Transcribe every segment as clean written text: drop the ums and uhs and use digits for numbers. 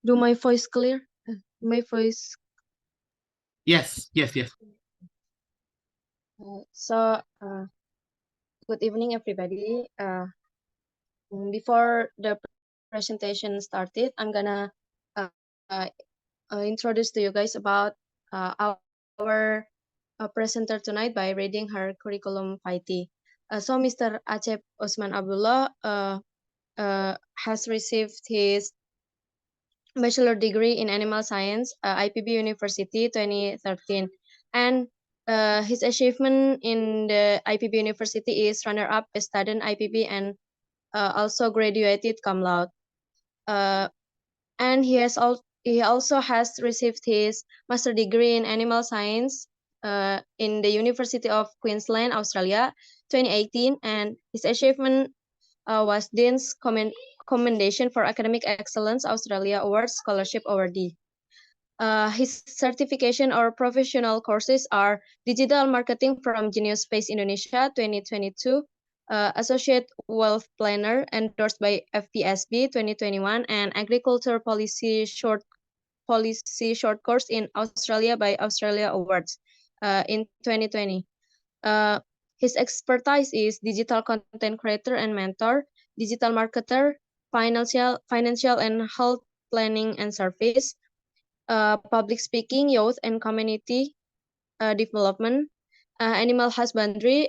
Do my voice clear? My voice. Yes. So, good evening, everybody. Before the presentation started, I'm gonna uh, introduce to you guys about our presenter tonight by reading her curriculum vitae. So, Mr. Acep Osman Abdullah has received his bachelor degree in animal science, IPB University 2013, and his achievement in the IPB University is runner-up student IPB and also graduated cum laude. And he also has received his master degree in animal science in the University of Queensland, Australia, 2018, and his achievement was Dean's Commendation for Academic Excellence Australia Awards Scholarship Awardee. His certification or professional courses are Digital Marketing from Genius Space Indonesia 2022, Associate Wealth Planner endorsed by FPSB 2021, and Agriculture Policy Short Course in Australia by Australia Awards in 2020. His expertise is digital content creator and mentor, digital marketer, financial and health planning and service, public speaking, youth and community development, animal husbandry,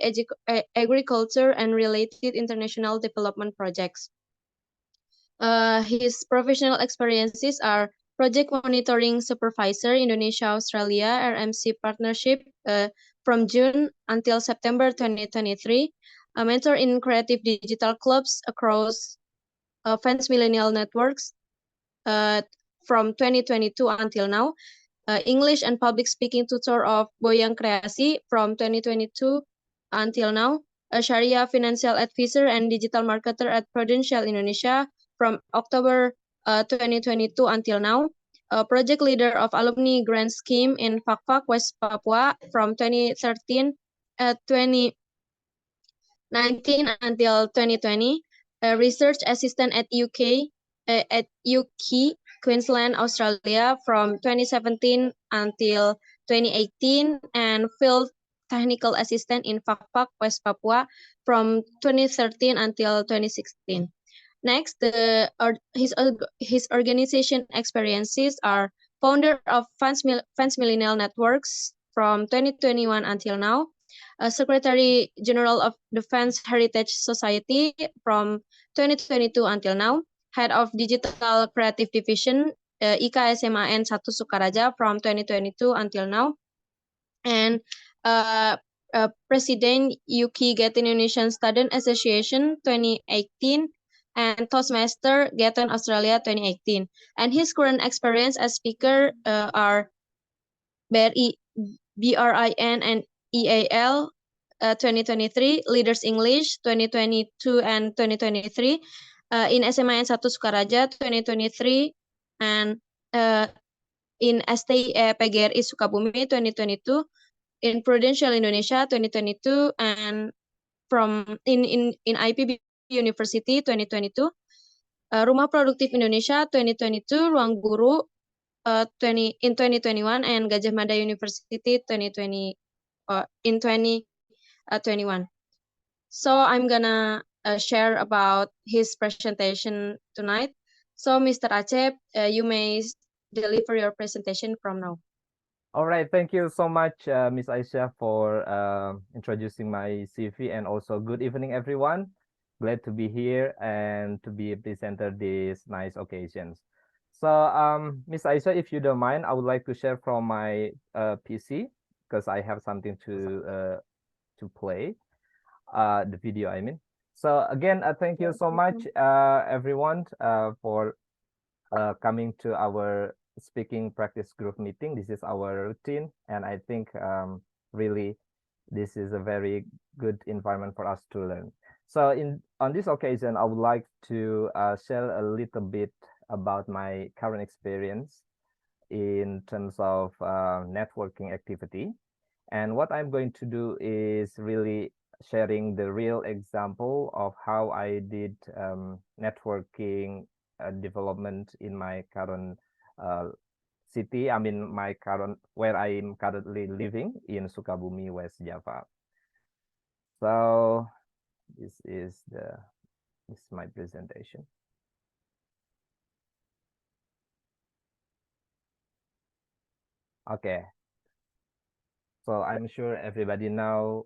agriculture, and related international development projects. His professional experiences are Project Monitoring Supervisor Indonesia-Australia RMC Partnership from June until September 2023, a mentor in creative digital clubs across Fansmillennial networks from 2022 until now, English and public speaking tutor of Boyang Kreasi from 2022 until now, a Sharia financial advisor and digital marketer at Prudential Indonesia from October 2022 until now, a project leader of alumni grant scheme in Fakfak, West Papua from 2013 2019 until 2020, a research assistant at UK, Queensland, Australia from 2017 until 2018, and field technical assistant in Fakfak, West Papua from 2013 until 2016. Next, his organization experiences are founder of Fansmillennial Networks from 2021 until now, Secretary General of the Fans Heritage Society from 2022 until now, Head of Digital Creative Division IKA SMAN 1 Sukaraja from 2022 until now, and President UK Gaten Indonesian Student Association 2018, and Toastmaster Gaten Australia 2018. And his current experience as speaker are BRIN and EAL 2023, Leaders English 2022 and 2023, in SMAN 1 Sukaraja 2023, and in STI PGRI Sukabumi 2022, in Prudential Indonesia 2022, and from in IPB University 2022, Rumah Produktif Indonesia 2022, Ruang Guru in 2021, and Gajah Mada University 2020 in 2021. So I'm gonna share about his presentation tonight. So Mr. Acep, you may deliver your presentation from now. All right, thank you so much, Miss Aisha, for introducing my CV, and also good evening, everyone. Glad to be here and to be a presenter these nice occasions. So, Miss Aisha, if you don't mind, I would like to share from my PC because I have something to play, the video, I mean. So again, thank you so much, everyone, for coming to our speaking practice group meeting. This is our routine, and I think really this is a very good environment for us to learn. So on this occasion, I would like to share a little bit about my current experience in terms of networking activity. And what I'm going to do is really sharing the real example of how I did networking development in my current city. I mean, where I'm currently living in Sukabumi, West Java. So this is my presentation. Okay. So I'm sure everybody now.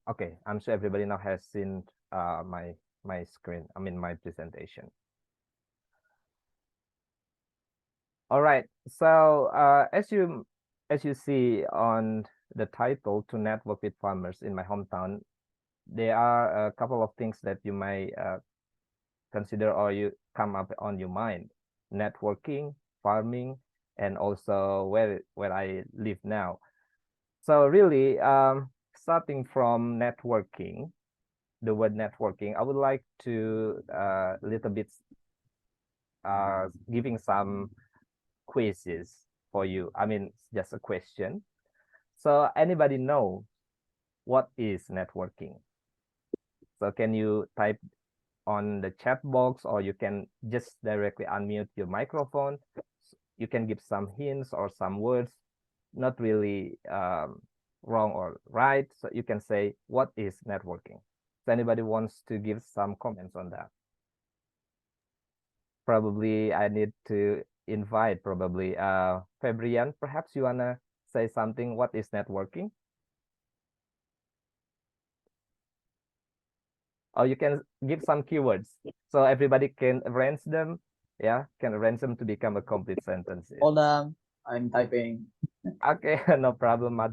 Okay, I'm sure everybody now has seen my screen. I mean, my presentation. All right. So as you see on the title, to network with farmers in my hometown, there are a couple of things that you may consider or you come up on your mind: networking, farming, and also where I live now. So really, starting from networking, the word networking, I would like to little bit giving some quizzes for you. I mean, just a question. So anybody know what is networking? So can you type on the chat box, or you can just directly unmute your microphone? You can give some hints or some words, not really wrong or right. So you can say, what is networking? So anybody wants to give some comments on that? Probably I need to invite probably Fabrian, perhaps you wanna say something. What is networking? Or you can give some keywords so everybody can arrange them. Yeah, can arrange them to become a complete sentence. Hold on, I'm typing. Okay, no problem, Matt.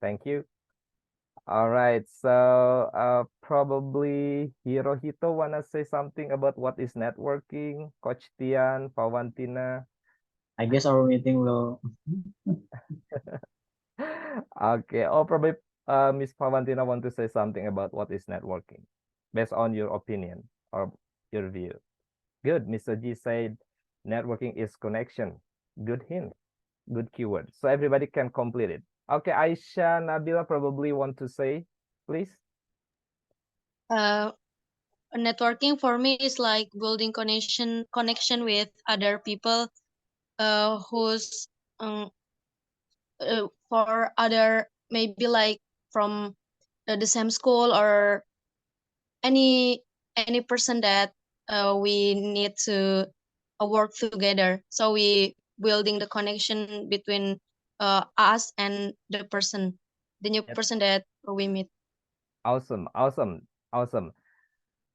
Thank you. All right, so probably Hirohito wanna say something about what is networking? Coach Tian, Pawantina. I guess our meeting will. Okay, or probably Miss Pawantina want to say something about what is networking, based on your opinion or your view. Good, Mr. G said networking is connection. Good hint, good keyword. So everybody can complete it. Okay, Aisha, Nabila probably want to say, please. Networking for me is like building connection with other people who's for other, maybe like from the same school, or any person that we need to work together. So we building the connection between us and the new Yep. person that we meet. Awesome, awesome, awesome.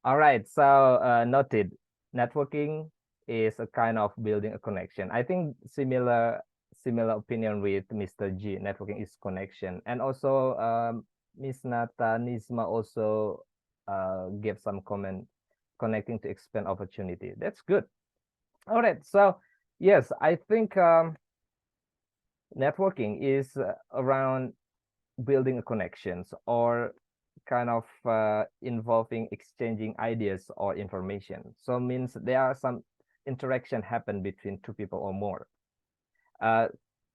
All right, so noted. Networking is a kind of building a connection. I think similar opinion with Mr. G. Networking is connection, and also Miss Nata Nisma also gave some comment, connecting to expand opportunity. That's good. All right, so yes, I think networking is around building connections, or kind of involving exchanging ideas or information. So means there are some interaction happen between two people or more.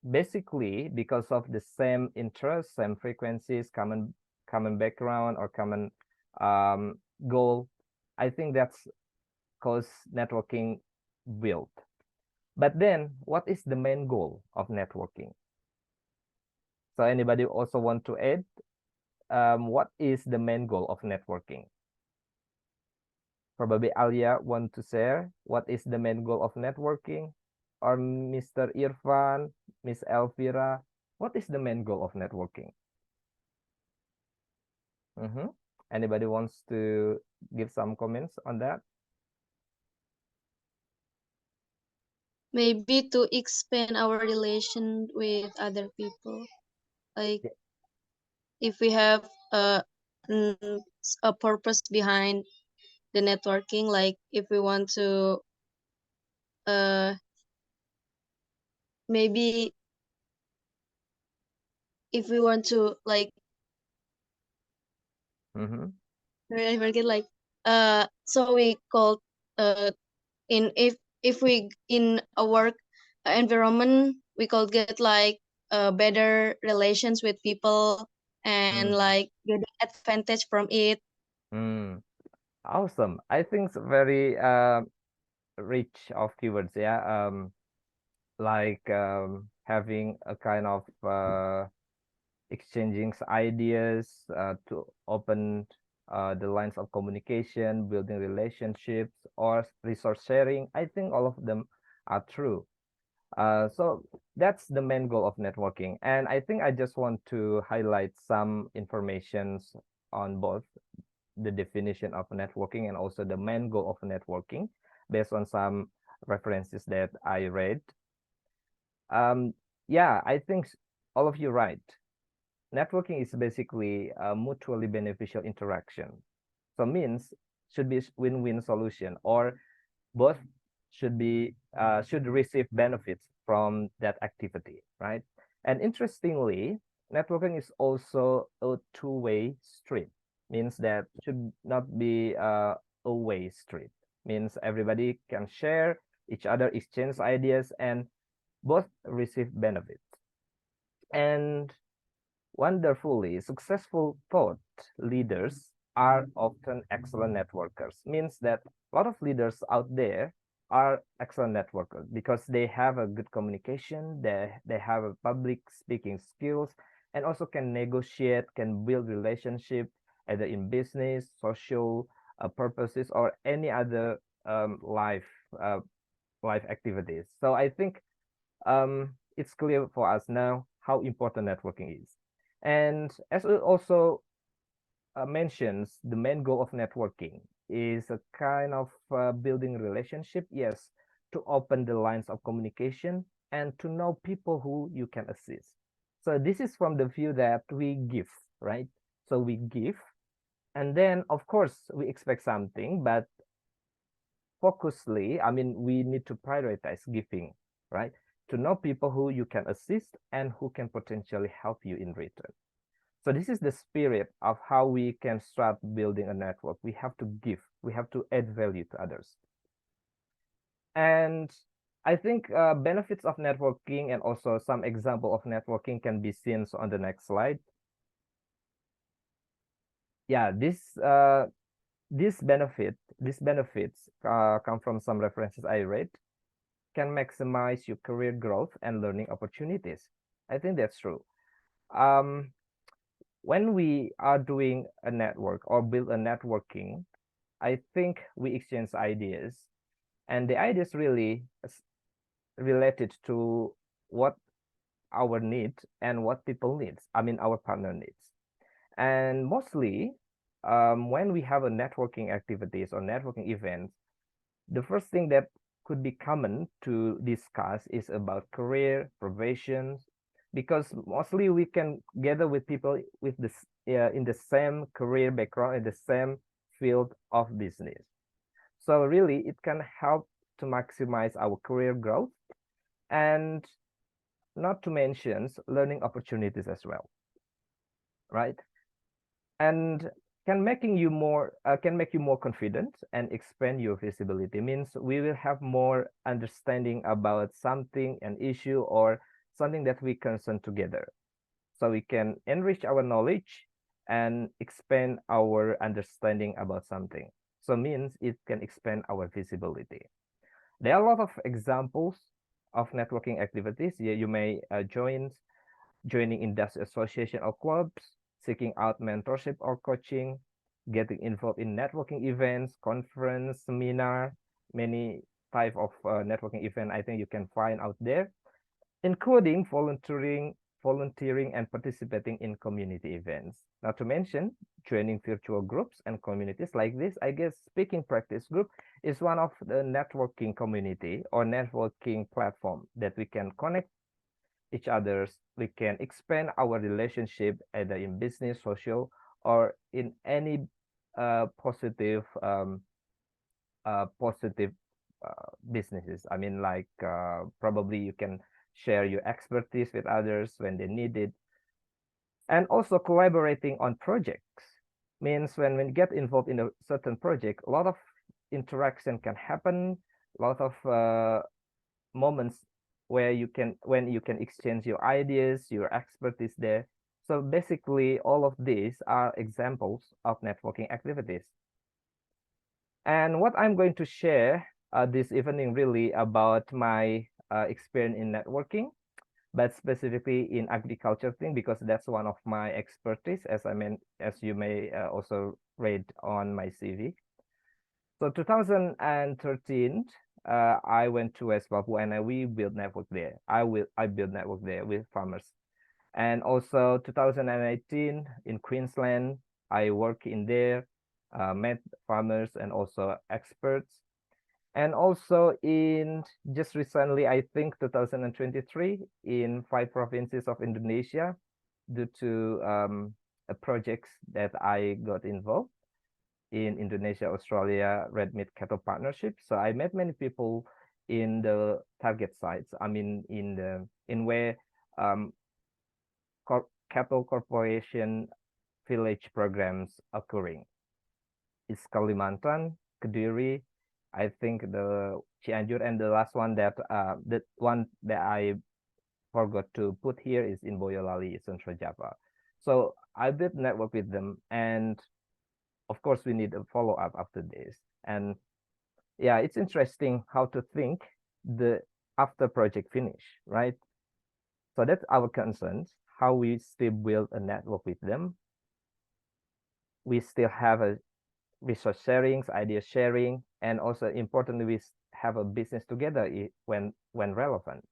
Basically, because of the same interests, same frequencies, common background, or common goal, I think that's cause networking built. But then, what is the main goal of networking? So anybody also want to add? What is the main goal of networking? Probably Alia want to share what is the main goal of networking, or Mr. Irfan, Miss Elvira, what is the main goal of networking? Anybody wants to give some comments on that? Maybe to expand our relation with other people, like if we have a purpose behind the networking, like if we want to maybe if we want to like I forget, like so we called in if we in a work environment, we could get like better relations with people, and like get advantage from it. Awesome. I think it's very rich of keywords. Yeah. like having a kind of exchanging ideas to open the lines of communication, building relationships, or resource sharing. I think all of them are true. So that's the main goal of networking. And I think I just want to highlight some informations on both the definition of networking and also the main goal of networking based on some references that I read. Yeah, I think all of you right. Networking is basically a mutually beneficial interaction. So means should be win-win solution, or both should receive benefits from that activity, right? And interestingly, networking is also a two-way street. Means that should not be a way street. Means everybody can share each other, exchange ideas, and both receive benefits. And wonderfully, successful thought leaders are often excellent networkers. Means that a lot of leaders out there are excellent networkers because they have a good communication, they have a public speaking skills, and also can negotiate, can build relationship either in business, social purposes, or any other life life activities. So I think it's clear for us now how important networking is. And as it also mentions, the main goal of networking is a kind of building relationship, yes, to open the lines of communication and to know people who you can assist. So this is from the view that we give, right? So we give, and then of course we expect something, but focusedly, I mean, we need to prioritize giving, right? To know people who you can assist and who can potentially help you in return. So this is the spirit of how we can start building a network. We have to give, we have to add value to others. And I think benefits of networking and also some example of networking can be seen on the next slide. Yeah, these benefits come from some references I read. Can maximize your career growth and learning opportunities. I think that's true. When we are doing a network or build a networking, I think we exchange ideas, and the ideas really related to what our need and what people needs. I mean, our partner needs. And mostly, when we have a networking activities or networking events, the first thing that could be common to discuss is about career progressions, because mostly we can gather with people with this in the same career background, in the same field of business. So really it can help to maximize our career growth, and not to mention learning opportunities as well, right? And can make you more confident and expand your visibility. Means we will have more understanding about something, an issue, or something that we concern together, so we can enrich our knowledge and expand our understanding about something. So means it can expand our visibility. There are a lot of examples of networking activities. Yeah, you may joining industry association or clubs, seeking out mentorship or coaching, getting involved in networking events, conference, seminar, many type of networking event I think you can find out there, including volunteering and participating in community events. Not to mention joining virtual groups and communities like this. I guess speaking practice group is one of the networking community or networking platform that we can connect each others. We can expand our relationship either in business, social, or in any positive positive businesses. I mean, like probably you can share your expertise with others when they need it. And also collaborating on projects means when we get involved in a certain project, a lot of interaction can happen, a lot of moments where you can exchange your ideas, your expertise there. So basically all of these are examples of networking activities. And what I'm going to share this evening really about my experience in networking, but specifically in agriculture thing, because that's one of my expertise, as you may also read on my CV. So 2013, I went to West Papua and we built network there. I built network there with farmers. And also 2018 in Queensland, I work in there, met farmers and also experts. And also in just recently, I think 2023, in 5 provinces of Indonesia, due to projects that I got involved in Indonesia, Australia, Red Meat Cattle Partnership. So I met many people in the target sites. I mean, in where cattle corporation village programs occurring. It's Kalimantan, Kediri, I think the Cianjur, and the last one that I forgot to put here is in Boyolali, Central Java. So I did network with them, and of course we need a follow-up after this. And yeah, it's interesting how to think the after project finish, right? So that's our concerns, how we still build a network with them. We still have a resource sharing, idea sharing, and also importantly, we have a business together when relevant.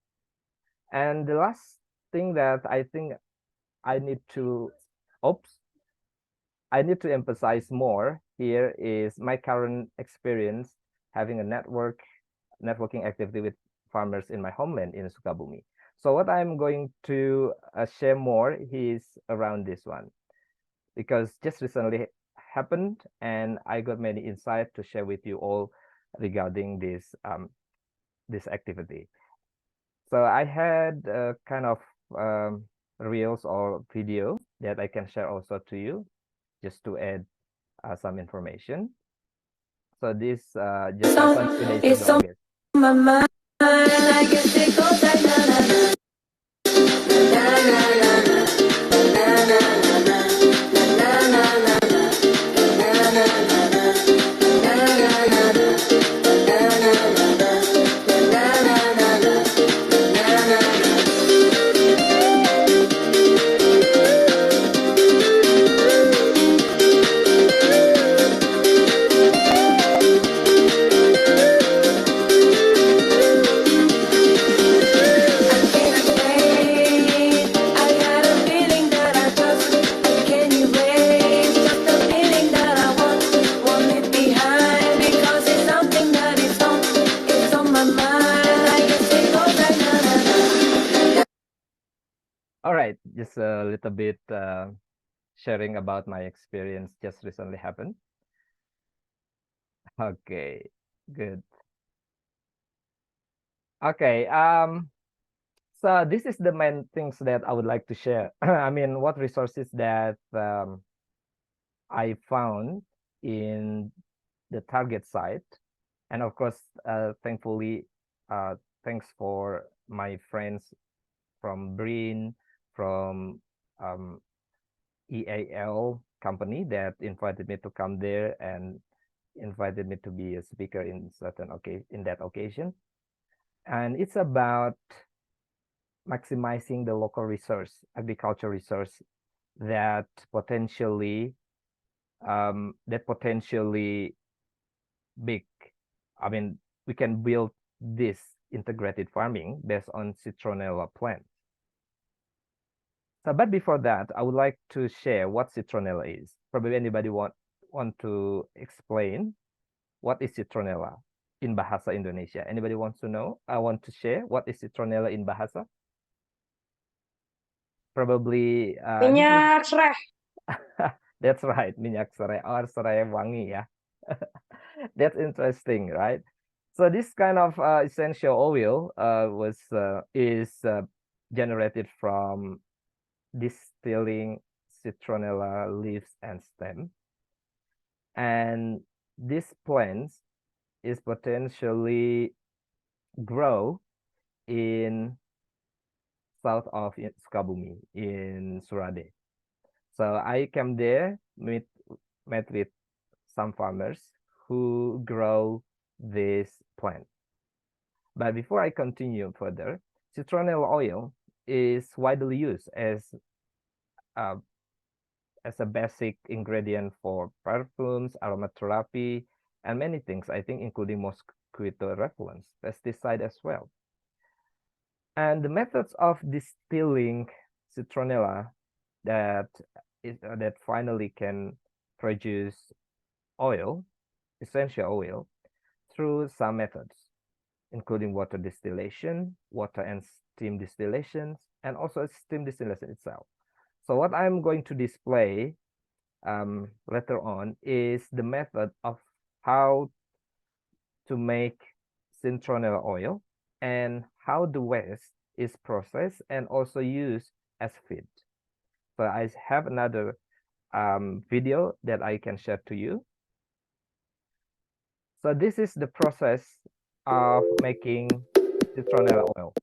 And the last thing that I think I need to emphasize more here is my current experience having a networking activity with farmers in my homeland in Sukabumi. So what I'm going to share more is around this one, because just recently happened and I got many insight to share with you all regarding this activity. So I had kind of reels or video that I can share also to you, just to add some information. So this just happened 2 days ago, I guess. My mind, I guess it goes like na na na na na na na na na na All right, just a little bit sharing about my experience just recently happened. Okay, good. Okay, so this is the main things that I would like to share. I mean, what resources that I found in the target site, and of course, thankfully, thanks for my friends from BRIN, from EAL company that invited me to come there and invited me to be a speaker in that occasion. And it's about maximizing the local resource, agriculture resource that potentially big. I mean, we can build this integrated farming based on citronella plants. So, but before that, I would like to share what citronella is. Probably anybody want to explain what is citronella in Bahasa Indonesia? Anybody wants to know? I want to share what is citronella in Bahasa. Probably Minyak serai. That's right, minyak serai or serai wangi, yeah. That's interesting, right? So this kind of essential oil is generated from distilling citronella leaves and stem, and this plant is potentially grow in south of Sukabumi in Surade. So I came there, met with some farmers who grow this plant. But before I continue further, citronella oil is widely used uh, as a basic ingredient for perfumes, aromatherapy, and many things, I think, including mosquito repellents, pesticide as well. And the methods of distilling citronella that that finally can produce oil, essential oil, through some methods, including water distillation, water and steam distillations, and also steam distillation itself. So what I'm going to display later on is the method of how to make citronella oil and how the waste is processed and also used as feed. So I have another video that I can share to you. So this is the process of making citronella oil.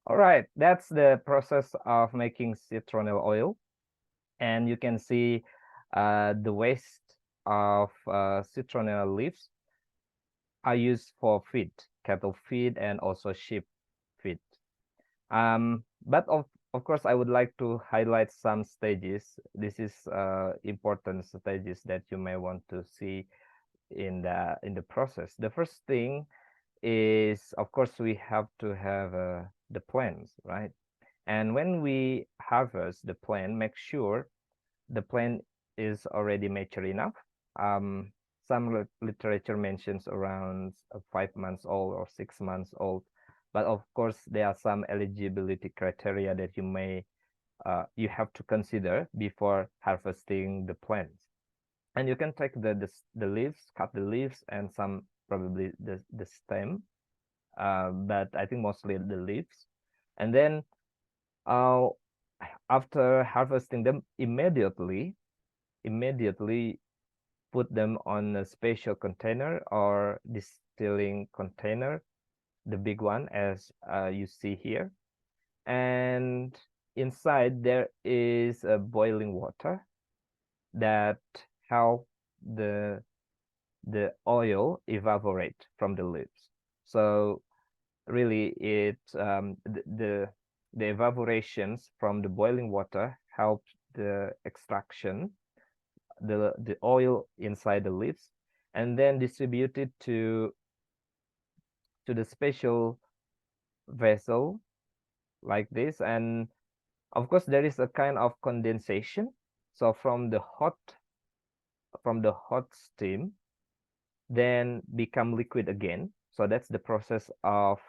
All right, that's the process of making citronella oil. And you can see the waste of citronella leaves are used for feed, cattle feed, and also sheep feed. But of course, I would like to highlight some stages. This is important stages that you may want to see in the process. The first thing is, of course, we have to have the plants, right? And when we harvest the plant, make sure the plant is already mature enough. Some literature mentions around 5 months old or 6 months old, but of course there are some eligibility criteria that you have to consider before harvesting the plants. And you can take the leaves, cut the leaves, and some probably the stem, but I think mostly the leaves. And then after harvesting them, immediately put them on a special container or distilling container, the big one as you see here. And inside there is a boiling water that help the oil evaporate from the leaves. So really the evaporations from the boiling water help the extraction the oil inside the leaves, and then distributed to the special vessel like this. And of course there is a kind of condensation, so from the hot steam then become liquid again. So that's the process of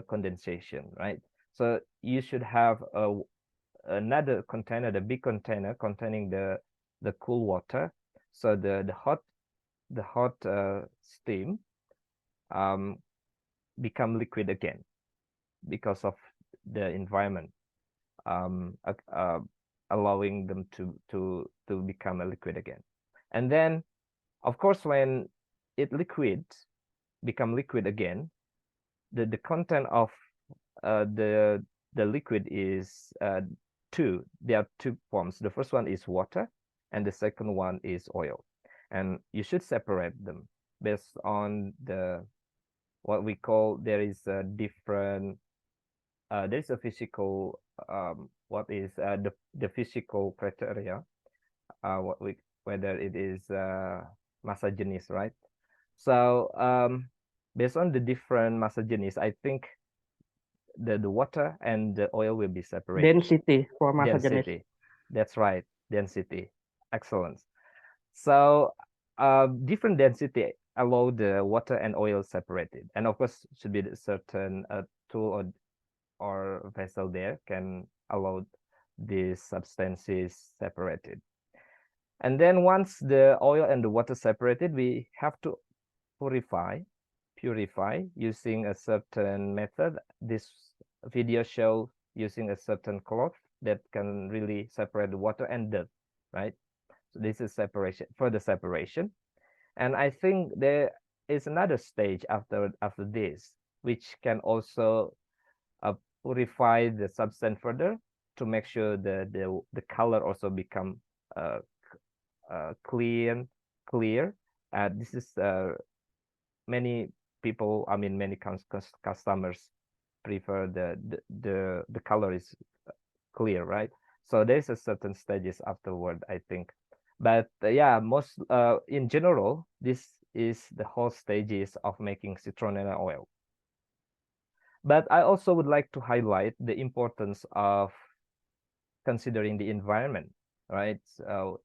condensation, right? So you should have another container, the big container containing the cool water. So the hot steam become liquid again because of the environment allowing them to become a liquid again. And then of course when it liquid, become liquid again, the content of the liquid is two. There are two forms. The first one is water, and the second one is oil. And you should separate them based on the what we call, there is a different there's a physical what is the physical criteria, what we, whether it is massa jenis, right? So based on the different massa jenis, I think the water and the oil will be separated. Density for massa jenis. Density, that's right, density, excellent. So different density allow the water and oil separated, and of course should be a certain tool or vessel there can allow these substances separated. And then once the oil and the water separated, we have to purify using a certain method. This video show using a certain cloth that can really separate the water and dirt, right? So this is separation, further separation. And I think there is another stage after this, which can also purify the substance further to make sure the color also become clear. This is many people, I mean many customers prefer the color is clear, right? So there's a certain stages afterward, I think. But yeah, most in general, this is the whole stages of making citronella oil. But I also would like to highlight the importance of considering the environment, right? So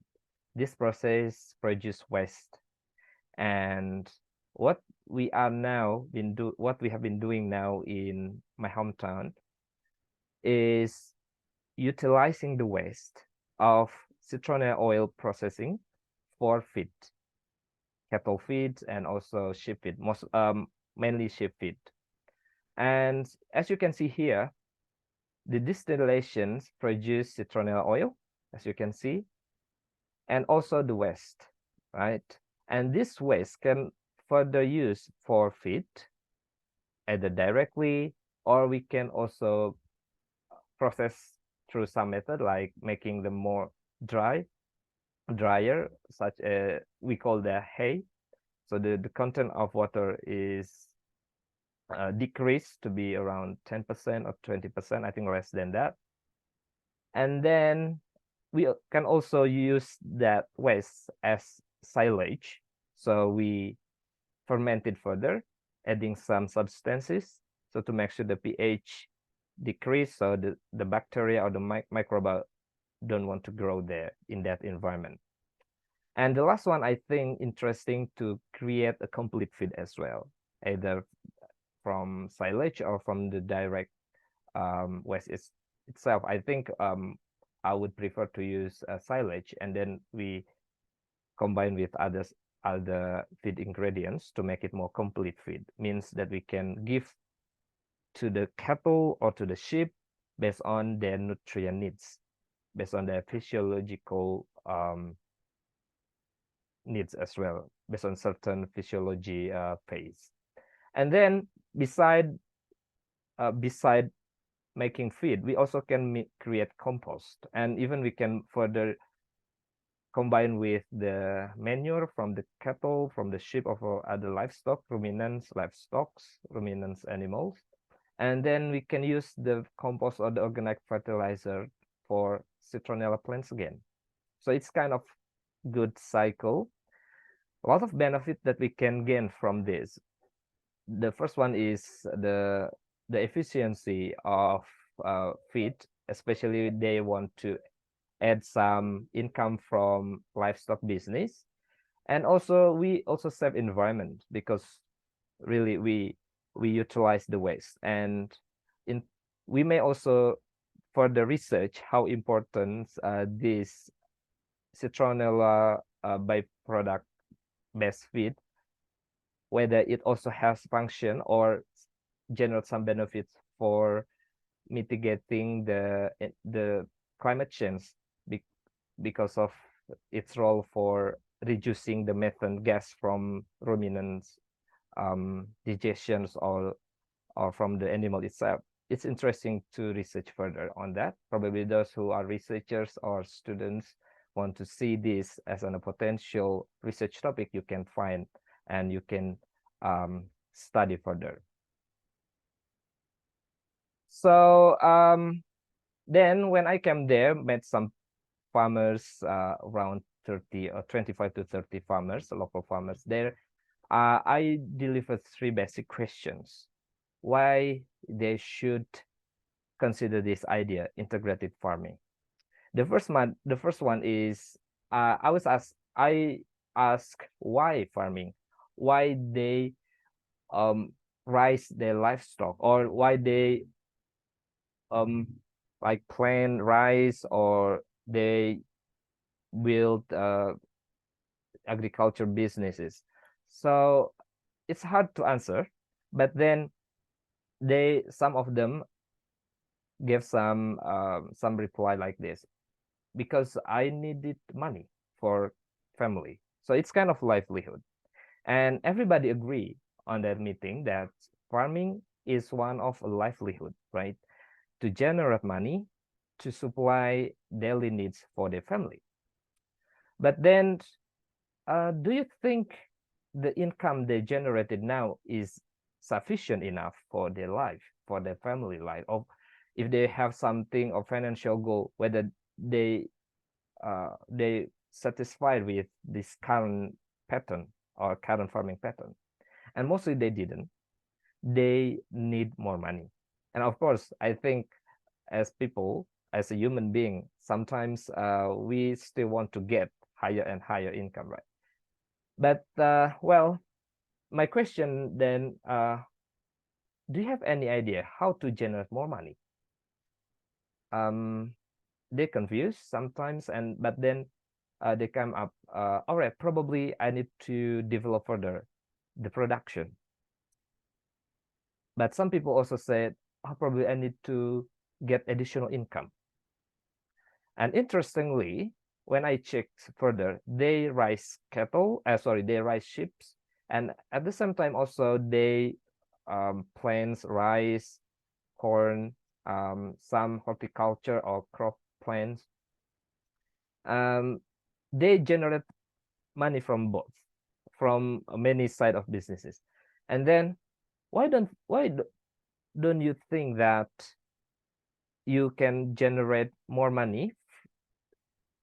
this process produces waste, and what we have been doing now in my hometown is utilizing the waste of citronella oil processing for feed, cattle feed, and also sheep feed, mainly sheep feed. And as you can see here, the distillations produce citronella oil, as you can see, and also the waste, right? And this waste can further use for feed, either directly, or we can also process through some method like making them more drier, such as we call the hay. So the content of water is decreased to be around 10% or 20%, I think less than that. And then we can also use that waste as silage. So we ferment it further, adding some substances, so to make sure the pH decrease, so the bacteria or the microbe don't want to grow there in that environment. And the last one, I think interesting to create a complete feed as well, either from silage or from the direct waste itself. I think I would prefer to use silage, and then we combine with other feed ingredients to make it more complete feed. Means that we can give to the cattle or to the sheep based on their nutrient needs, based on their physiological needs as well, based on certain physiology phase. And then beside making feed, we also can create compost, and even we can further combine with the manure from the cattle, from the sheep, or other livestock, ruminants animals. And then we can use the compost or the organic fertilizer for citronella plants again. So it's kind of good cycle. A lot of benefit that we can gain from this. The first one is the efficiency of feed, especially they want to add some income from livestock business. And also we also save environment, because really we utilize the waste. And we may also further research how important this citronella byproduct based feed, whether it also has function or generate some benefits for mitigating the climate change because of its role for reducing the methane gas from ruminants digestions or from the animal itself. It's interesting to research further on that. Probably those who are researchers or students want to see this as a potential research topic, you can find and you can study further. So then when I came there, met some farmers, around 30 or 25 to 30 farmers, local farmers there. I delivered 3 basic questions. Why they should consider this idea, integrated farming. The first one is I ask why farming, why they raise their livestock, or why they like plant rice, or they build agriculture businesses. So it's hard to answer, but then some of them gave some reply like this: because I needed money for family. So it's kind of livelihood, and everybody agree on that meeting that farming is one of a livelihood, right? To generate money to supply daily needs for their family. But then, do you think the income they generated now is sufficient enough for their life, for their family life? Or if they have something or financial goal, whether they satisfied with this current pattern or current farming pattern? And mostly they didn't. They need more money. And of course, I think as people, as a human being, sometimes we still want to get higher and higher income, right? But well, my question then, do you have any idea how to generate more money? They're confused sometimes, but then they come up, all right, probably I need to develop further the production. But some people also said, oh, probably I need to get additional income. And interestingly, when I checked further, they raise cattle, they raise sheep, and at the same time also they plants rice, corn, some horticulture or crop plants. They generate money from both, from many side of businesses. And then why don't you think that you can generate more money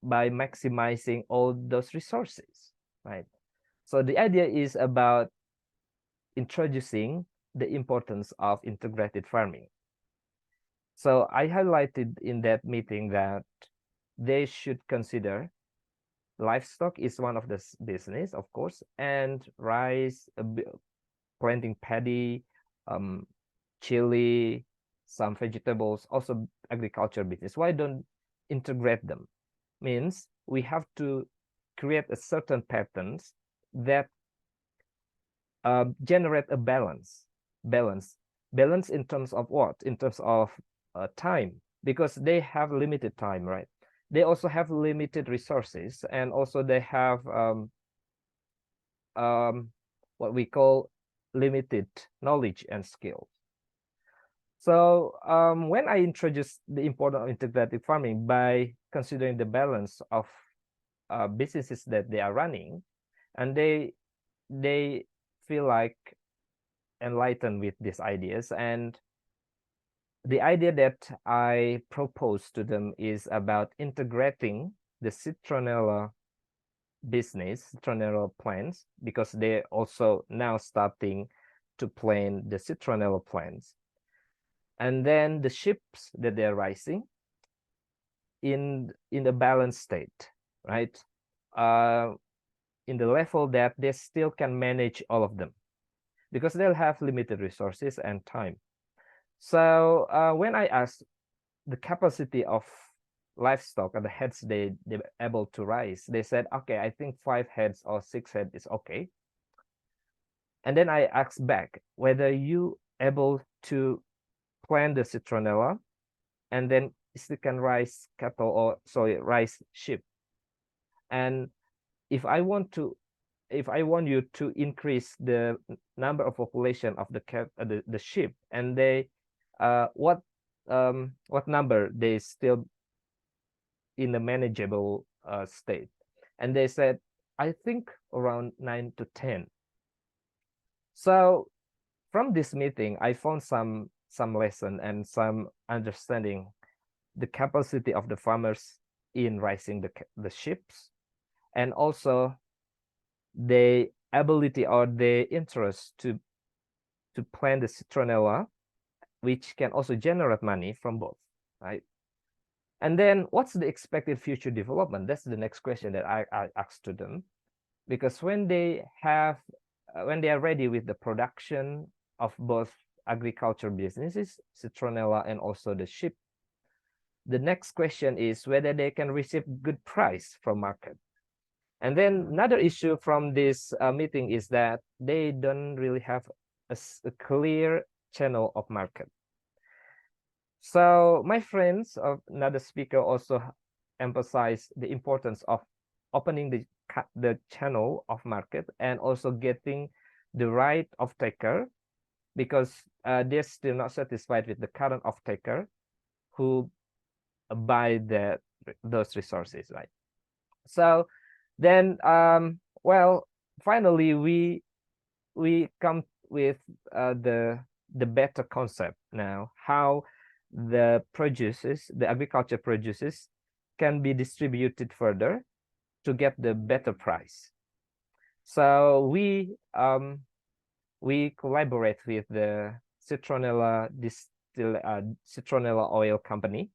by maximizing all those resources, right? So the idea is about introducing the importance of integrated farming. So I highlighted in that meeting that they should consider livestock is one of the business, of course, and rice, planting paddy, chili, some vegetables, also agriculture business. Why don't integrate them? Means we have to create a certain patterns that generate a balance in terms of what? In terms of time, because they have limited time, right? They also have limited resources, and also they have what we call limited knowledge and skills. So when I introduced the importance of integrated farming by considering the balance of businesses that they are running, and they feel like enlightened with these ideas, and the idea that I proposed to them is about integrating the citronella business, citronella plants, because they're also now starting to plant the citronella plants, and then the ships that they're raising in a balanced state, right? In the level that they still can manage all of them, because they'll have limited resources and time. So when I asked the capacity of livestock and the heads they're able to raise, they said, okay, I think 5 heads or 6 heads is okay. And then I asked back whether you able to plant the citronella and then still can raise cattle, or raise sheep. And if I want to if I want you to increase the number of population of the sheep, and they what number they still in a manageable state, and they said, I think around 9 to 10. So from this meeting, I found some lesson and some understanding the capacity of the farmers in raising the sheep, and also the ability or the interest to plant the citronella, which can also generate money from both, right? And then what's the expected future development? That's the next question that I asked to them, because when they are ready with the production of both agriculture businesses, citronella and also the sheep, the next question is whether they can receive good price from market. And then another issue from this meeting is that they don't really have a clear channel of market. So my friends, another speaker, also emphasized the importance of opening the channel of market and also getting the right off-taker, because they're still not satisfied with the current off-taker who buy those resources, right? So then, well, finally we come with the better concept now, how the agriculture produces can be distributed further to get the better price. So we collaborate with the Citronella oil company.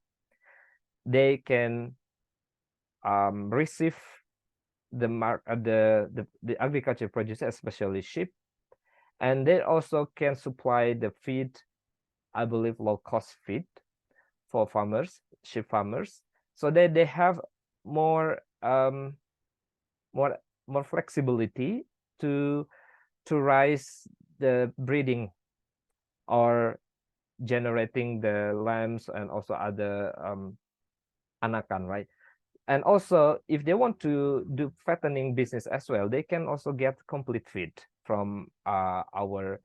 They can receive the agriculture produce, especially sheep, and they also can supply the feed, I believe low cost feed for farmers, sheep farmers, so that they have more flexibility to rise the breeding or generating the lambs and also other anakan, right? And also, if they want to do fattening business as well, they can also get complete feed from our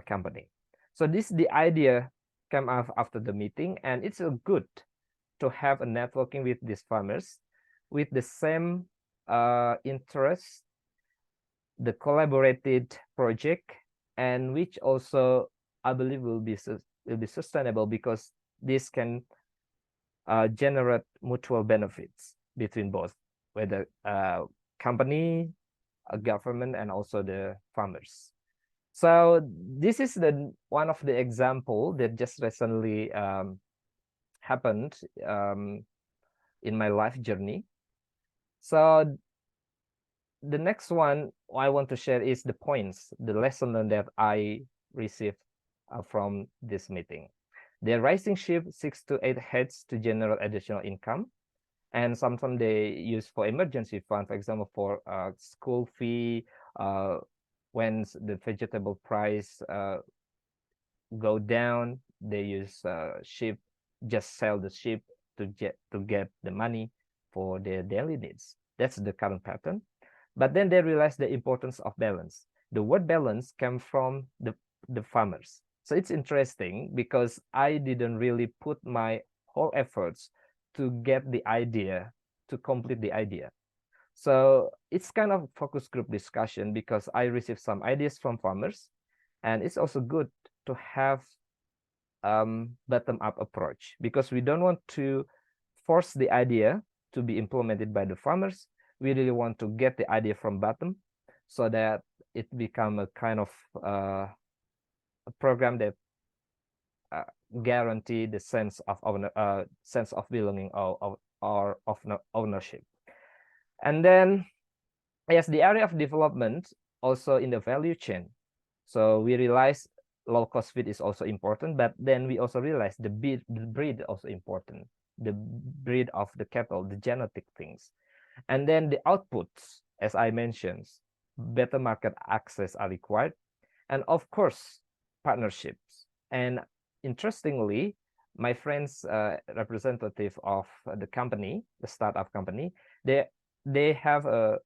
company. So the idea came up after the meeting, and it's good to have a networking with these farmers with the same interest, the collaborated project, and which also I believe will be sustainable, because this can generate mutual benefits between both, whether company, government, and also the farmers. So this is one of the example that just recently happened in my life journey. So the next one I want to share is the points, the lesson that I received from this meeting. They're raising sheep 6 to 8 heads to generate additional income, and sometimes they use for emergency fund, for example, for school fee, when the vegetable price go down, they use sheep, just sell the sheep to get the money for their daily needs. That's the current pattern. But then they realize the importance of balance. The word balance came from the farmers. So it's interesting because I didn't really put my whole efforts to get the idea, to complete the idea. So it's kind of focus group discussion, because I received some ideas from farmers, and it's also good to have bottom-up approach, because we don't want to force the idea to be implemented by the farmers. We really want to get the idea from bottom, so that it become a kind of a program that guarantee the sense of belonging or of ownership. And then, yes, the area of development also in the value chain. So we realize low cost feed is also important, but then we also realize the breed also important, the breed of the cattle, the genetic things. And then the outputs, as I mentioned, better market access are required, and of course partnerships. And interestingly, my friends, representative of the company, the startup company, they have a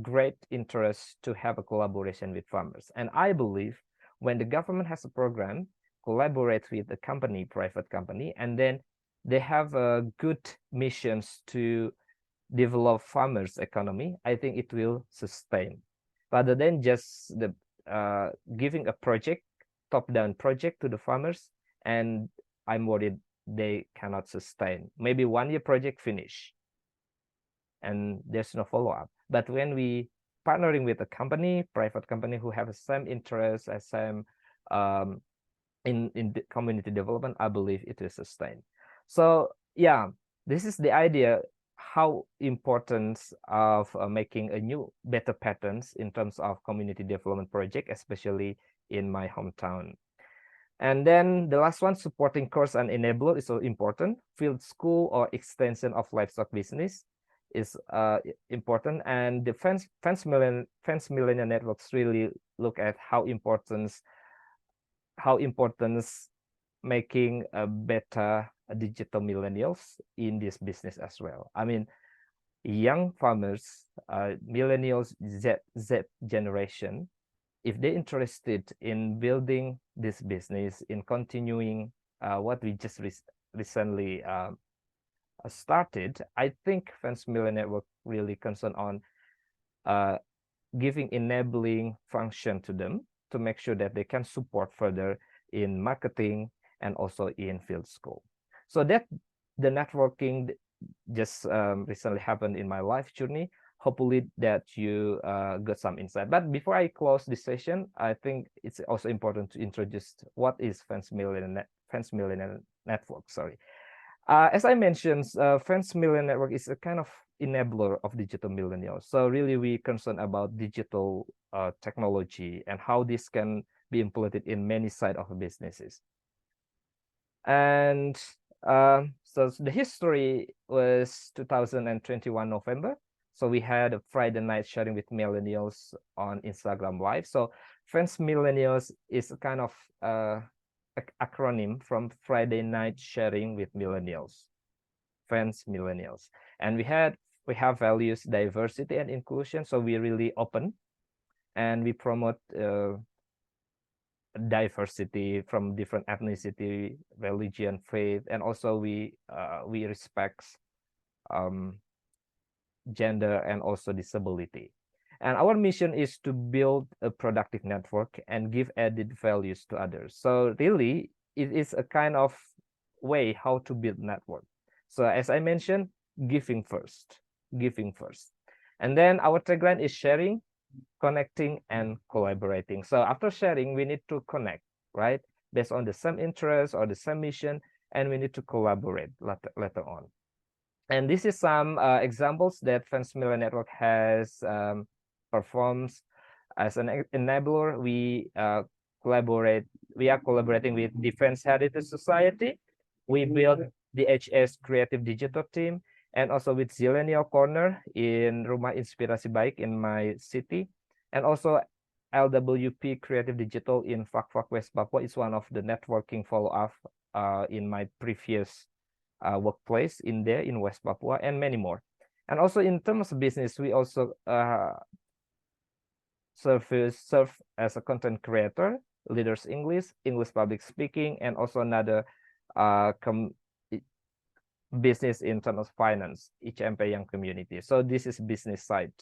great interest to have a collaboration with farmers. And I believe when the government has a program, collaborate with the company, private company, and then they have good missions to develop farmers' economy, I think it will sustain, rather than just the giving a project, top-down project to the farmers, and I'm worried they cannot sustain. Maybe 1 year project finish, and there's no follow-up. But when we partnering with a company, private company who have the same interest as same in the community development, I believe it will sustain. So yeah, this is the idea how importance of making a new better patterns in terms of community development project, especially in my hometown. And then the last one, supporting course and enabler is so important. Field school or extension of livestock business is important. And the Fansmillennial networks really look at how important making a better digital millennials in this business as well. I mean, young farmers, millennials, Z generation, if they're interested in building this business, in continuing what we just recently started, I think Fansmillennial Network really concerned on giving enabling function to them to make sure that they can support further in marketing and also in field school. So that the networking just recently happened in my life journey. Hopefully that you got some insight. But before I close this session, I think it's also important to introduce what is Fansmillennial Network. Sorry. As I mentioned, Fansmillennial Network is a kind of enabler of digital millennials. So really we concerned about digital technology and how this can be implemented in many side of businesses. And so the history was 2021 November. So we had a Friday night sharing with millennials on Instagram Live. So Fansmillennials is a kind of acronym from Friday night sharing with millennials, Fansmillennials. And we have values diversity and inclusion. So we really open and we promote diversity from different ethnicity, religion, faith, and also we respect gender and also disability. And our mission is to build a productive network and give added values to others. So really, it is a kind of way how to build network. So as I mentioned, giving first. And then our tagline is sharing, connecting, and collaborating. So after sharing, we need to connect, right? Based on the same interest or the same mission, and we need to collaborate later on. And this is some examples that Fansmillennial Network has performs as an enabler. We are collaborating with Defense Heritage Society. We built the HS Creative Digital Team, and also with Zillennial Corner in Rumah Inspirasi Baik in my city, and also LWP Creative Digital in Fak West Papua is one of the networking follow-up in my previous workplace in West Papua, and many more. And also in terms of business, we also serve as a content creator, Leaders English public speaking, and also another business in terms of finance, HMP Young Community. So this is business side.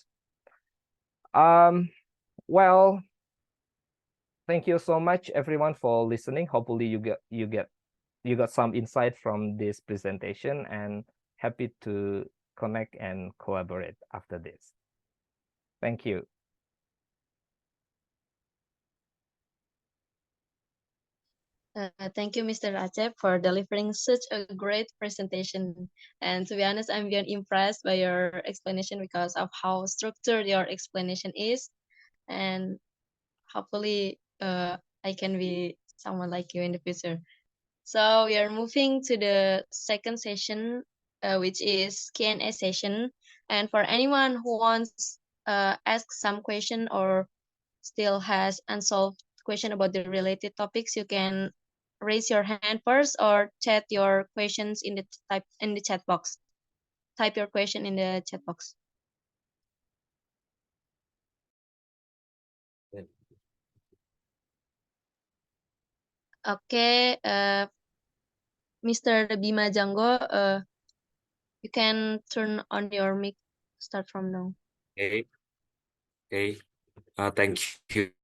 Well, thank you so much everyone for listening. Hopefully you got some insight from this presentation, and happy to connect and collaborate after this. Thank you. Thank you, Mr. Acep, for delivering such a great presentation. And to be honest, I'm very impressed by your explanation because of how structured your explanation is. And hopefully, I can be someone like you in the future. So we are moving to the second session, which is Q&A session. And for anyone who wants ask some question or still has unsolved question about the related topics, you can raise your hand first or chat your questions in the chat box. Type your question in the chat box. Okay, Mr. Bima Janggo, you can turn on your mic. Start from now. Okay, okay. Thank you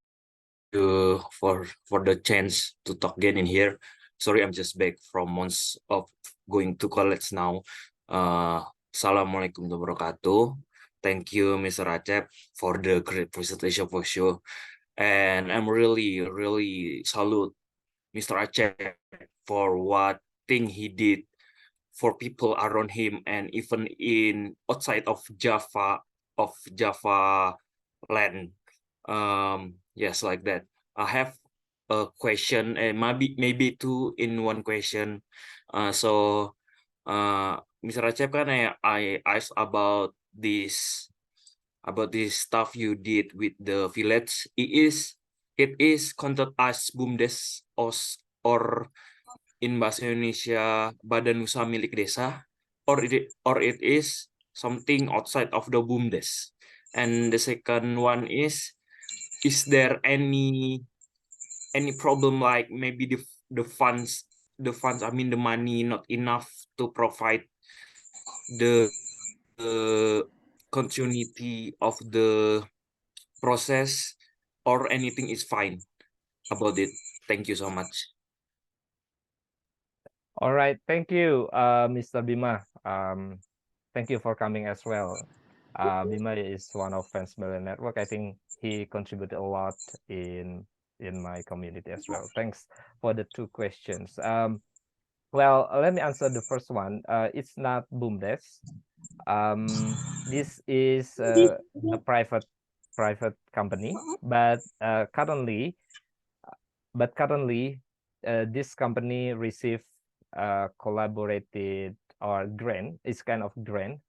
for the chance to talk again in here. Sorry, I'm just back from months of going to college now. Assalamualaikum warahmatullahi wabarakatuh. Thank you, Mr. Acep, for the great presentation for sure. And I'm really salute Mr. Acep for what thing he did for people around him and even in outside of Java land. Yes, like that. I have a question and maybe two in one question. So Mr. Acep kan I asked about this stuff you did with the village. It is counted as BUMDes or in bahasa Indonesia badan usaha milik desa, or it is something outside of the BUMDes. And the second one is there any problem like maybe the funds I mean the money not enough to provide the continuity of the process, or anything is fine about it? Thank you so much. All right, thank you, Mr. Bima. Thank you for coming as well. Bima is one of Fansmillennials network. I think he contributed a lot in my community as well. Thanks for the two questions. Well, let me answer the first one. It's not BUMDes. This is a private company, but currently, this company received collaborated or grant. It's kind of grant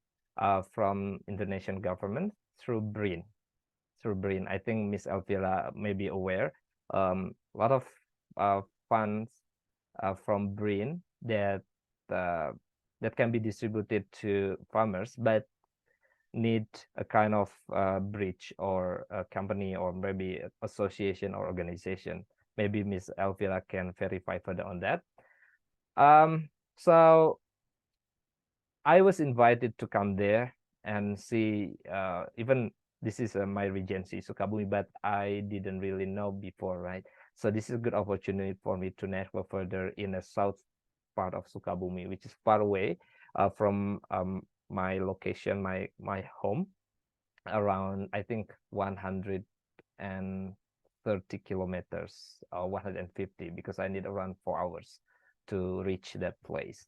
from Indonesian government through BRIN. I think Miss Elvira may be aware. A lot of funds from BRIN that can be distributed to farmers, but need a kind of bridge or a company or maybe association or organization. Maybe Miss Elvira can verify further on that. So I was invited to come there and see, even this is my regency, Sukabumi, but I didn't really know before, right? So this is a good opportunity for me to network further in the south part of Sukabumi, which is far away from my location, my home, around, I think, 130 kilometers or 150, because I need around 4 hours to reach that place.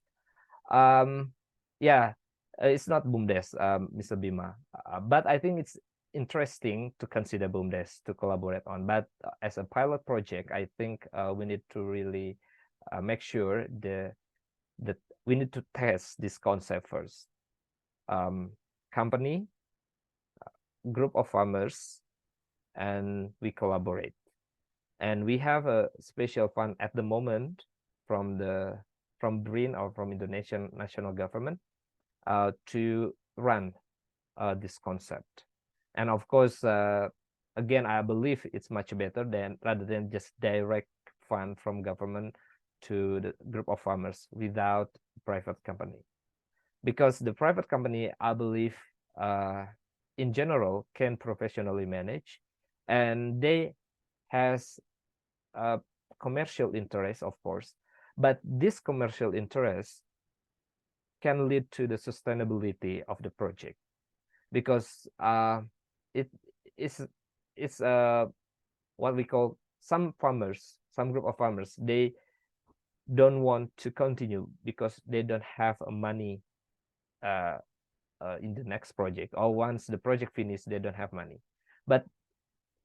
Yeah, it's not BUMDes, Mr. Bima, but I think it's interesting to consider BUMDes to collaborate on. But as a pilot project, I think we need to really make sure that we need to test this concept first. Company, group of farmers, and we collaborate. And we have a special fund at the moment from BRIN or from Indonesian national government to run this concept. And of course, again, I believe it's much better rather than just direct fund from government to the group of farmers without private company. Because the private company, I believe, in general, can professionally manage, and they has a commercial interest, of course, but this commercial interest can lead to the sustainability of the project, because it's what we call some group of farmers, they don't want to continue because they don't have money in the next project, or once the project finishes, they don't have money. But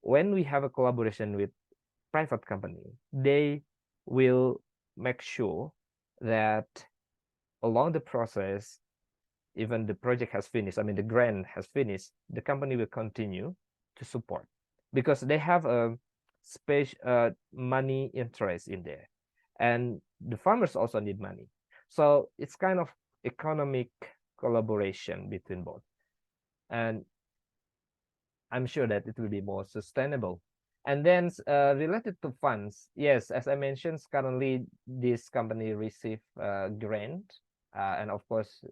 when we have a collaboration with private company, they will make sure that along the process, even the project has finished, I mean the grant has finished, the company will continue to support, because they have a special money interest in there, and the farmers also need money. So it's kind of economic collaboration between both, and I'm sure that it will be more sustainable And then related to funds, yes, as I mentioned, currently this company receive grant, and of course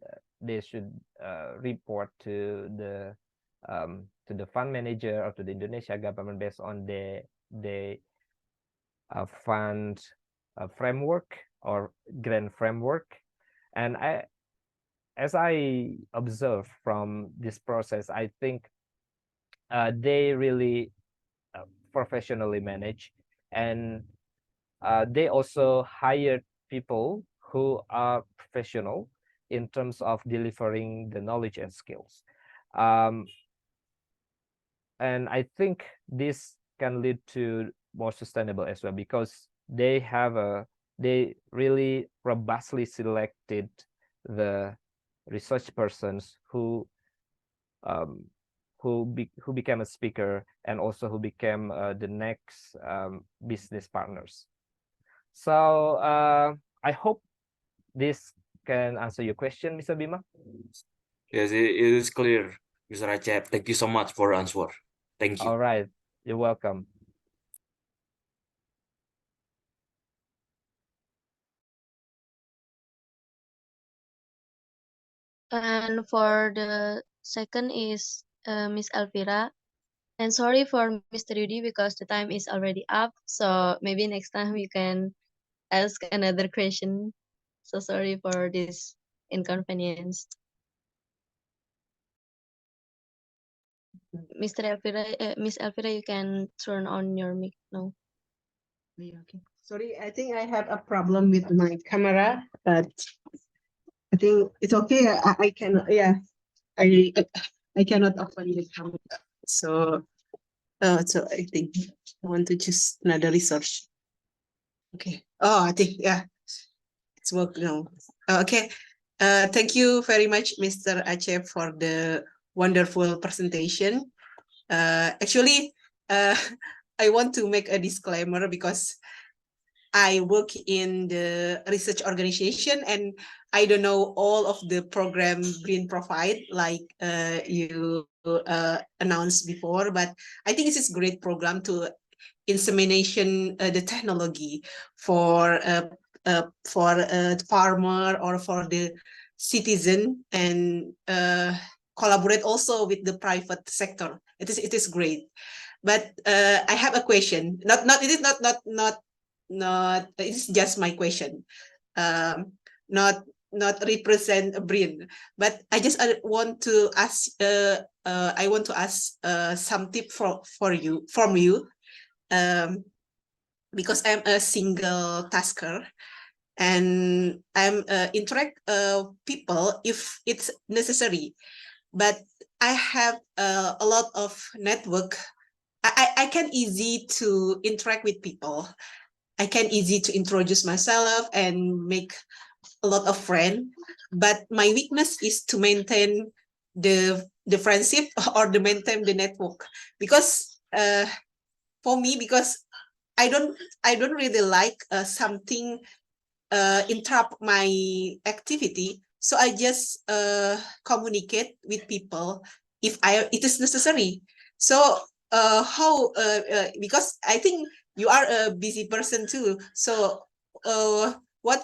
they should report to the fund manager or to the Indonesia government based on the fund framework or grant framework. And as I observe from this process, I think they really professionally manage, and they also hired people who are professional in terms of delivering the knowledge and skills. And I think this can lead to more sustainable as well, because they really robustly selected the research persons who became a speaker, and also who became the next business partners. So I hope this can answer your question, Mr. Bima. Yes, it is clear, Mr. Acep. Thank you so much for answer. Thank you. All right, you're welcome. And for the second is Miss Elvira. And sorry for Mr. Yudi because the time is already up. So maybe next time you can ask another question. So sorry for this inconvenience. Mr. Elvira, Miss Elvira, you can turn on your mic now. Yeah, okay. Sorry, I think I have a problem with my camera, but I think it's okay. I can, yeah, I I cannot open the camera. So, so I think I want to choose another resource. Okay. Oh, I think, yeah, it's work now. Okay. Thank you very much, Mr. Aceh, for the wonderful presentation. Actually, I want to make a disclaimer because I work in the research organization and I don't know all of the program Green provide like you announced before, but I think this is a great program to insemination the technology for the farmer or for the citizen, and collaborate also with the private sector. It is great. But I have a question. It's just my question. Not represent a brain, but I just want to ask. I want to ask some tip from you, because I'm a single tasker and I'm interact people if it's necessary, but I have a lot of network. I can easy to interact with people. I can easy to introduce myself and make a lot of friends, but my weakness is to maintain the friendship or to maintain the network, because for me, because I don't really like something interrupt my activity, so I just communicate with people if it is necessary. So how because I think you are a busy person too, so what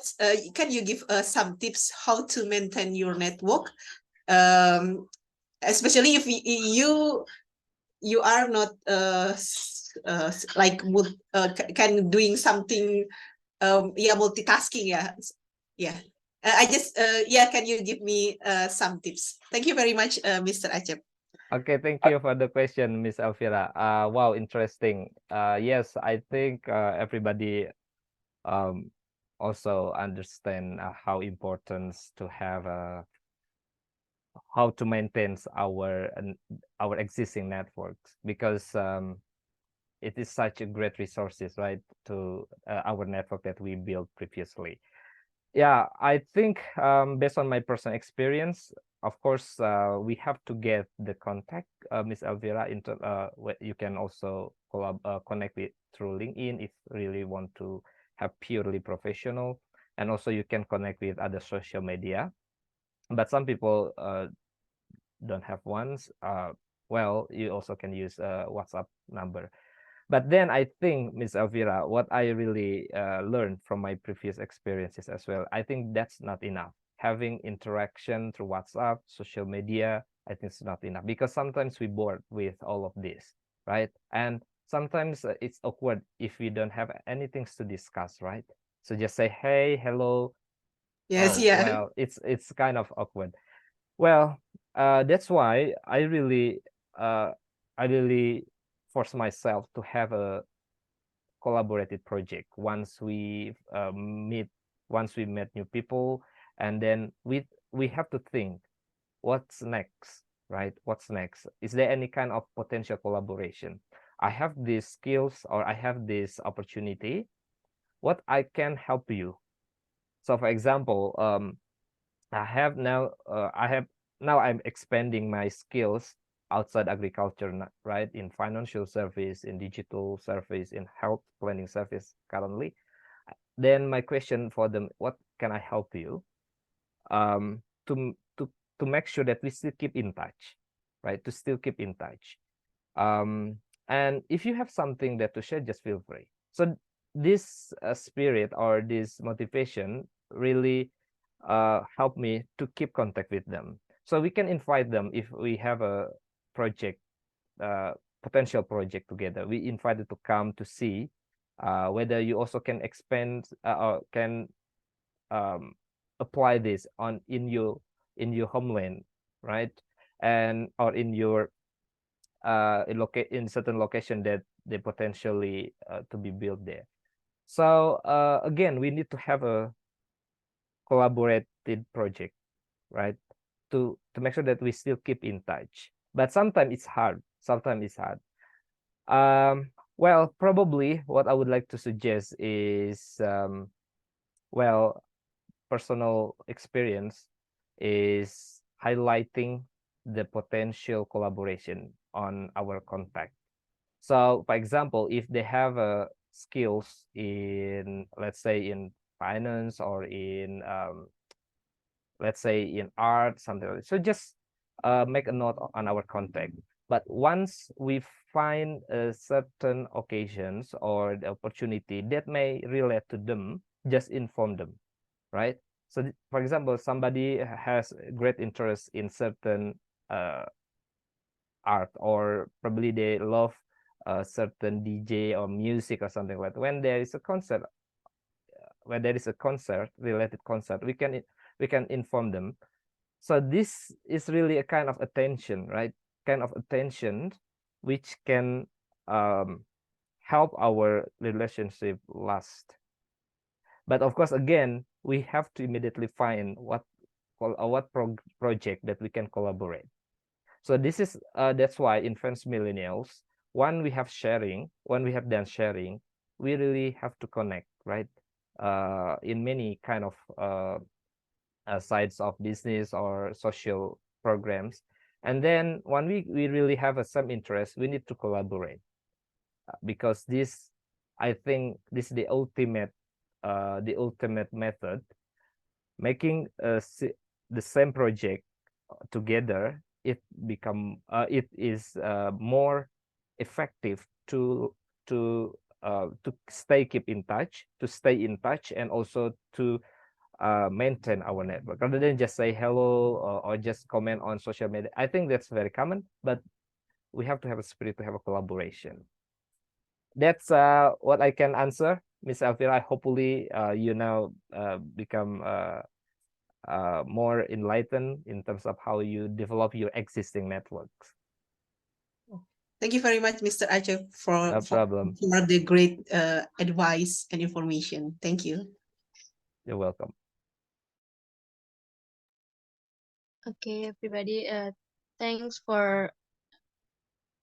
can you give some tips how to maintain your network, especially if you are not like can doing something multitasking, yeah. I just yeah, can you give me some tips? Thank you very much, Mr. Acep. Okay, thank you for the question, Miss Elvira. Wow, interesting. Yes, I think everybody also understand how important to have how to maintain our existing networks, because it is such a great resources, right, to our network that we built previously. Yeah, I think based on my personal experience, of course, we have to get the contact, Miss Elvira. You can also connect with through LinkedIn if really want to have purely professional, and also you can connect with other social media. But some people don't have ones. Well, you also can use a WhatsApp number. But then I think, Miss Elvira, what I really learned from my previous experiences as well, I think that's not enough. Having interaction through WhatsApp, social media, I think it's not enough, because sometimes we bored with all of this, right? And sometimes it's awkward if we don't have anything to discuss, right? So just say, hey, hello. Yes, Oh, yeah. well, it's kind of awkward. Well, that's why I really force myself to have a collaborated project once we met new people, and then we have to think what's next, right? What's next? Is there any kind of potential collaboration? I have these skills, or I have this opportunity. What I can help you? So, for example, I'm expanding my skills outside agriculture, right? In financial service, in digital service, in health planning service currently. Then my question for them, what can I help you? To make sure that we still keep in touch, right? To still keep in touch. And if you have something that to share, just feel free. So this spirit or this motivation really help me to keep contact with them. So we can invite them if we have a project, potential project together. We invite them to come to see whether you also can expand or can apply this in your homeland, right? And or in your in certain location that they potentially to be built there. So again, we need to have a collaborated project, right? To make sure that we still keep in touch. But sometimes it's hard. Well, probably what I would like to suggest is well, personal experience is highlighting the potential collaboration on our contact. So, for example, if they have skills in, let's say, in finance or in, let's say, in art, something like that. So just make a note on our contact. But once we find certain occasions or the opportunity that may relate to them, just inform them, right? So, for example, somebody has great interest in certain art, or probably they love a certain DJ or music or something like that. When there is a concert, related concert, we can inform them. So this is really a kind of attention, right? Kind of attention which can help our relationship last. But of course, again, we have to immediately find what project that we can collaborate. So this is that's why in Fansmillennials, when we have done sharing, we really have to connect, right? In many kind of sides of business or social programs. And then when we really have some interest, we need to collaborate, because this, I think this is the ultimate method. Making the same project together, it is more effective to stay in touch, and also to maintain our network, rather than just say hello or just comment on social media. I think that's very common, but we have to have a spirit to have a collaboration. That's what I can answer, Miss Elvira. Hopefully you now become more enlightened in terms of how you develop your existing networks. Thank you very much, Mr. Aceh, for the great advice and information. Thank you. You're welcome. Okay, everybody. Thanks for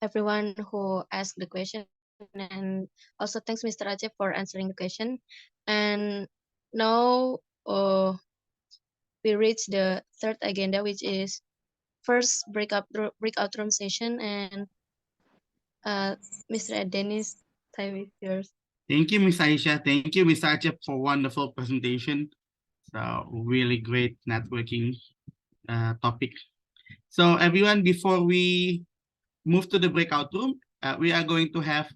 everyone who asked the question, and also thanks, Mr. Aceh, for answering the question. And now we reach the third agenda, which is first breakout room session. And Mr. Dennis, time is yours. Thank you, Ms. Aisha. Thank you, Mr. Aceh, for wonderful presentation. So really great networking topic. So everyone, before we move to the breakout room, we are going to have